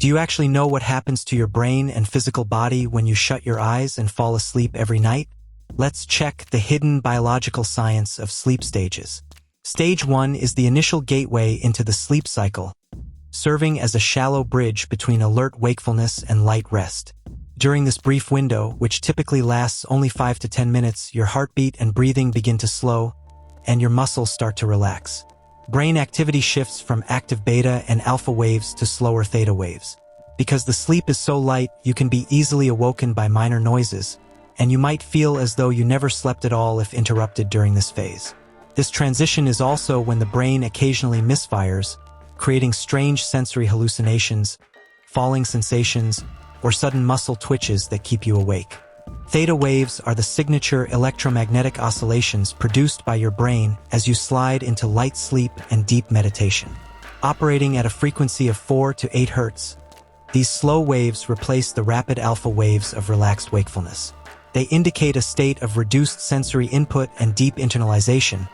Do you actually know what happens to your brain and physical body when you shut your eyes and fall asleep every night? Let's check the hidden biological science of sleep stages. Stage 1 is the initial gateway into the sleep cycle, serving as a shallow bridge between alert wakefulness and light rest. During this brief window, which typically lasts only 5 to 10 minutes, your heartbeat and breathing begin to slow, and your muscles start to relax. Brain activity shifts from active beta and alpha waves to slower theta waves. Because the sleep is so light, you can be easily awoken by minor noises, and you might feel as though you never slept at all if interrupted during this phase. This transition is also when the brain occasionally misfires, creating strange sensory hallucinations, falling sensations, or sudden muscle twitches that keep you awake. Theta waves are the signature electromagnetic oscillations produced by your brain as you slide into light sleep and deep meditation. Operating at a frequency of 4 to 8 Hz, these slow waves replace the rapid alpha waves of relaxed wakefulness. They indicate a state of reduced sensory input and deep internalization,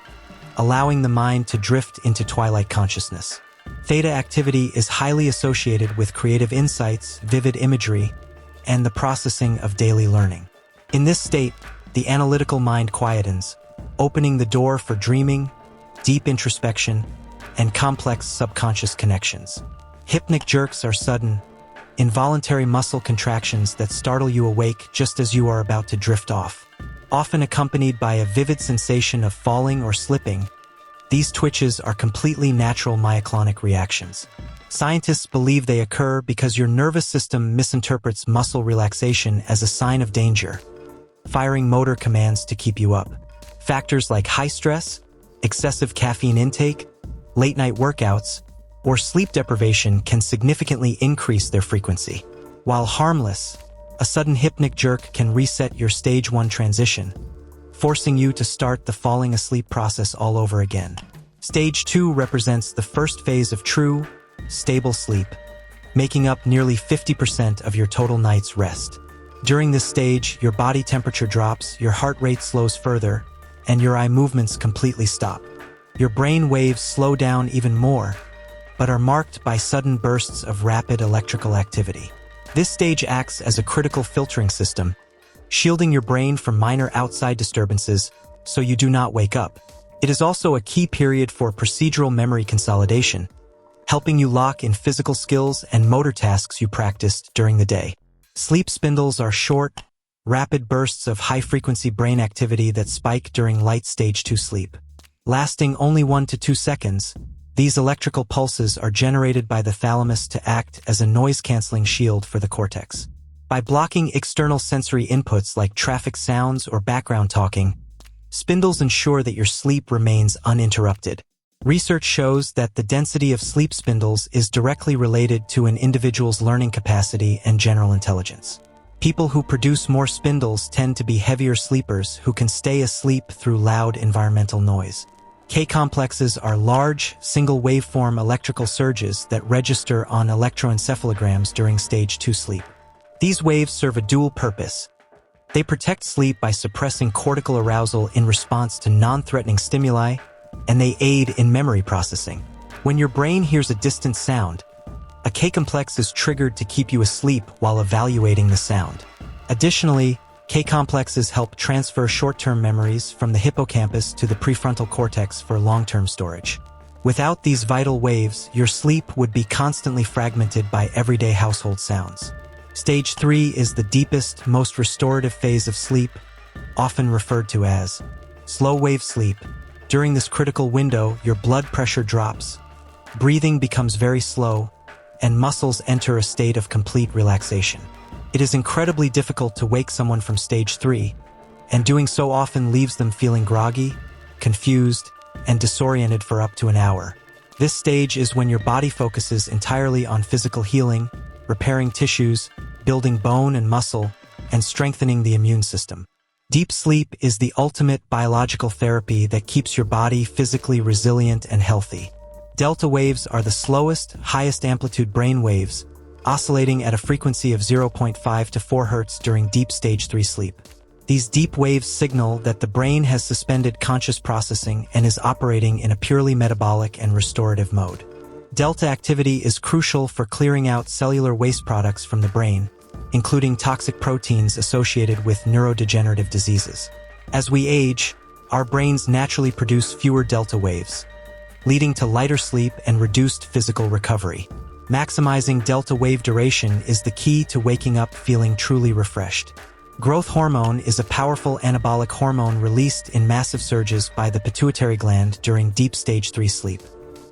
allowing the mind to drift into twilight consciousness. Theta activity is highly associated with creative insights, vivid imagery, and the processing of daily learning. In this state, the analytical mind quietens, opening the door for dreaming, deep introspection, and complex subconscious connections. Hypnic jerks are sudden, involuntary muscle contractions that startle you awake just as you are about to drift off. Often accompanied by a vivid sensation of falling or slipping, these twitches are completely natural myoclonic reactions. Scientists believe they occur because your nervous system misinterprets muscle relaxation as a sign of danger, firing motor commands to keep you up. Factors like high stress, excessive caffeine intake, late-night workouts, or sleep deprivation can significantly increase their frequency. While harmless, a sudden hypnic jerk can reset your stage 1 transition, forcing you to start the falling asleep process all over again. Stage 2 represents the first phase of true, stable sleep, making up nearly 50% of your total night's rest. During this stage, your body temperature drops, your heart rate slows further, and your eye movements completely stop. Your brain waves slow down even more, but are marked by sudden bursts of rapid electrical activity. This stage acts as a critical filtering system, shielding your brain from minor outside disturbances so you do not wake up. It is also a key period for procedural memory consolidation, helping you lock in physical skills and motor tasks you practiced during the day. Sleep spindles are short, rapid bursts of high-frequency brain activity that spike during light stage 2 sleep. Lasting only 1 to 2 seconds, these electrical pulses are generated by the thalamus to act as a noise-canceling shield for the cortex. By blocking external sensory inputs like traffic sounds or background talking, spindles ensure that your sleep remains uninterrupted. Research shows that the density of sleep spindles is directly related to an individual's learning capacity and general intelligence. People who produce more spindles tend to be heavier sleepers who can stay asleep through loud environmental noise. K-complexes are large, single waveform electrical surges that register on electroencephalograms during stage 2 sleep. These waves serve a dual purpose. They protect sleep by suppressing cortical arousal in response to non-threatening stimuli, and they aid in memory processing. When your brain hears a distant sound, a K-complex is triggered to keep you asleep while evaluating the sound. Additionally, K-complexes help transfer short-term memories from the hippocampus to the prefrontal cortex for long-term storage. Without these vital waves, your sleep would be constantly fragmented by everyday household sounds. Stage 3 is the deepest, most restorative phase of sleep, often referred to as slow-wave sleep. During this critical window, your blood pressure drops, breathing becomes very slow, and muscles enter a state of complete relaxation. It is incredibly difficult to wake someone from stage 3, and doing so often leaves them feeling groggy, confused, and disoriented for up to an hour. This stage is when your body focuses entirely on physical healing, repairing tissues, building bone and muscle, and strengthening the immune system. Deep sleep is the ultimate biological therapy that keeps your body physically resilient and healthy. Delta waves are the slowest, highest amplitude brain waves, oscillating at a frequency of 0.5 to 4 Hz during deep stage 3 sleep. These deep waves signal that the brain has suspended conscious processing and is operating in a purely metabolic and restorative mode. Delta activity is crucial for clearing out cellular waste products from the brain, including toxic proteins associated with neurodegenerative diseases. As we age, our brains naturally produce fewer delta waves, leading to lighter sleep and reduced physical recovery. Maximizing delta wave duration is the key to waking up feeling truly refreshed. Growth hormone is a powerful anabolic hormone released in massive surges by the pituitary gland during deep stage 3 sleep.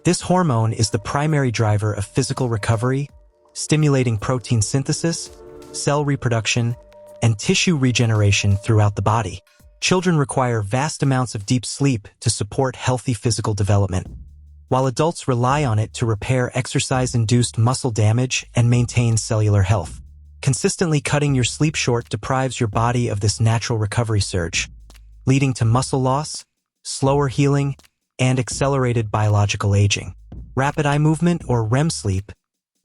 This hormone is the primary driver of physical recovery, stimulating protein synthesis, cell reproduction, and tissue regeneration throughout the body. Children require vast amounts of deep sleep to support healthy physical development, while adults rely on it to repair exercise-induced muscle damage and maintain cellular health. Consistently cutting your sleep short deprives your body of this natural recovery surge, leading to muscle loss, slower healing, and accelerated biological aging. Rapid eye movement, or REM sleep,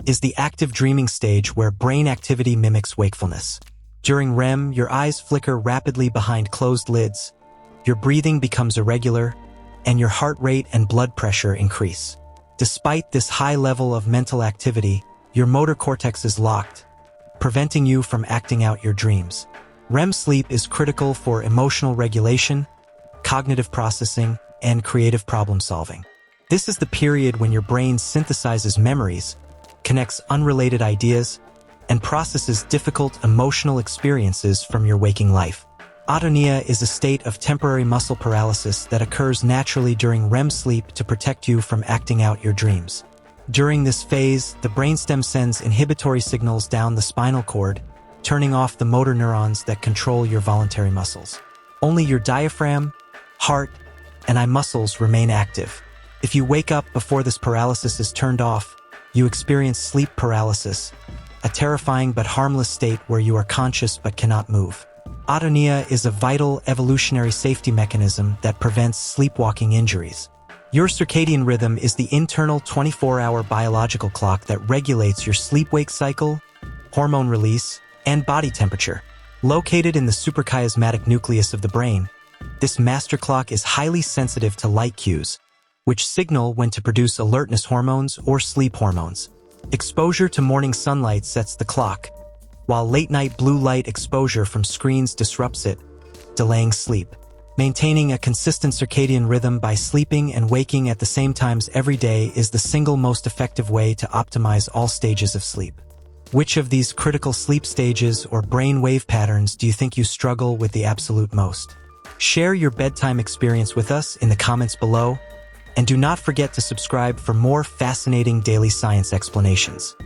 is the active dreaming stage where brain activity mimics wakefulness. During REM, your eyes flicker rapidly behind closed lids, your breathing becomes irregular, and your heart rate and blood pressure increase. Despite this high level of mental activity, your motor cortex is locked, preventing you from acting out your dreams. REM sleep is critical for emotional regulation, cognitive processing, and creative problem solving. This is the period when your brain synthesizes memories, connects unrelated ideas, and processes difficult emotional experiences from your waking life. Atonia is a state of temporary muscle paralysis that occurs naturally during REM sleep to protect you from acting out your dreams. During this phase, the brainstem sends inhibitory signals down the spinal cord, turning off the motor neurons that control your voluntary muscles. Only your diaphragm, heart, and eye muscles remain active. If you wake up before this paralysis is turned off, you experience sleep paralysis, a terrifying but harmless state where you are conscious but cannot move. Atonia is a vital evolutionary safety mechanism that prevents sleepwalking injuries. Your circadian rhythm is the internal 24-hour biological clock that regulates your sleep-wake cycle, hormone release, and body temperature. Located in the suprachiasmatic nucleus of the brain, this master clock is highly sensitive to light cues, which signal when to produce alertness hormones or sleep hormones. Exposure to morning sunlight sets the clock, while late-night blue light exposure from screens disrupts it, delaying sleep. Maintaining a consistent circadian rhythm by sleeping and waking at the same times every day is the single most effective way to optimize all stages of sleep. Which of these critical sleep stages or brain wave patterns do you think you struggle with the absolute most? Share your bedtime experience with us in the comments below, and do not forget to subscribe for more fascinating daily science explanations.